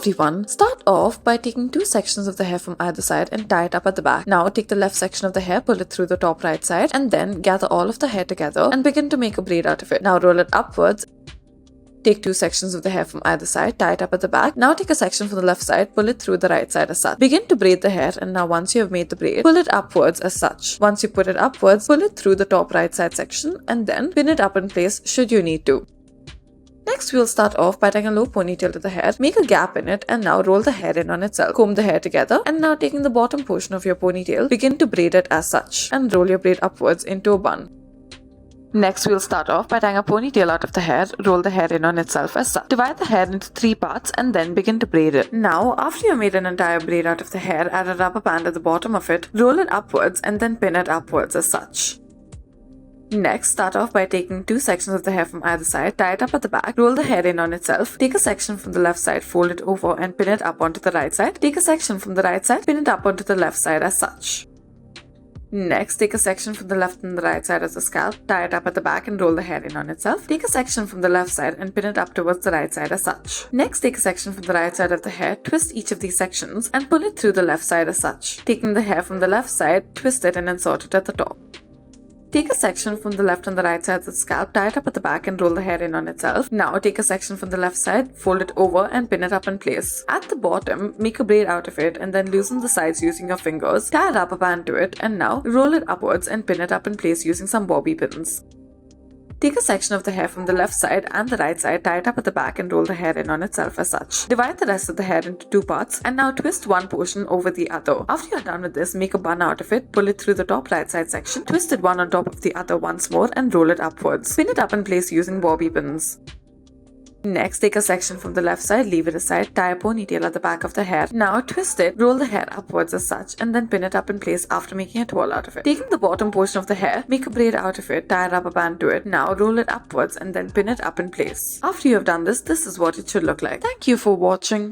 everyone, start off by taking two sections of the hair from either side and tie it up at the back. Now take the left section of the hair, pull it through the top right side, and then gather all of the hair together and begin to make a braid out of it. Now roll it upwards. Take two sections of the hair from either side, tie it up at the back. Now take a section from the left side, pull it through the right side as such. Begin to braid the hair, and now once you have made the braid, pull it upwards as such. Once you put it upwards, pull it through the top right side section and then pin it up in place should you need to. Next, we'll start off by tying a low ponytail to the hair, make a gap in it, and now roll the hair in on itself. Comb the hair together, and now taking the bottom portion of your ponytail, begin to braid it as such, and roll your braid upwards into a bun. Next, we'll start off by tying a ponytail out of the hair, roll the hair in on itself as such. Divide the hair into three parts and then begin to braid it. Now, after you've made an entire braid out of the hair, add a rubber band at the bottom of it, roll it upwards and then pin it upwards as such. Next, start off by taking two sections of the hair from either side, tie it up at the back, roll the hair in on itself, take a section from the left side, fold it over and pin it up onto the right side, take a section from the right side, pin it up onto the left side as such. Next, take a section from the left and the right side of the scalp, tie it up at the back and roll the hair in on itself. Take a section from the left side and pin it up towards the right side as such. Next, take a section from the right side of the hair, twist each of these sections and pull it through the left side as such. Taking the hair from the left side, twist it and insert it at the top. Take a section from the left and the right sides of the scalp, tie it up at the back and roll the hair in on itself. Now take a section from the left side, fold it over and pin it up in place. At the bottom, make a braid out of it and then loosen the sides using your fingers. Tie a rubber band to it and now roll it upwards and pin it up in place using some bobby pins. Take a section of the hair from the left side and the right side, tie it up at the back and roll the hair in on itself as such. Divide the rest of the hair into two parts and now twist one portion over the other. After you're done with this, make a bun out of it, pull it through the top right side section, twist it one on top of the other once more and roll it upwards. Pin it up in place using bobby pins. Next, take a section from the left side, leave it aside, tie a ponytail at the back of the hair. Now twist it, roll the hair upwards as such, and then pin it up in place after making a twirl out of it. Taking the bottom portion of the hair, make a braid out of it, tie a rubber band to it. Now roll it upwards and then pin it up in place. After you have done this, this is what it should look like. Thank you for watching.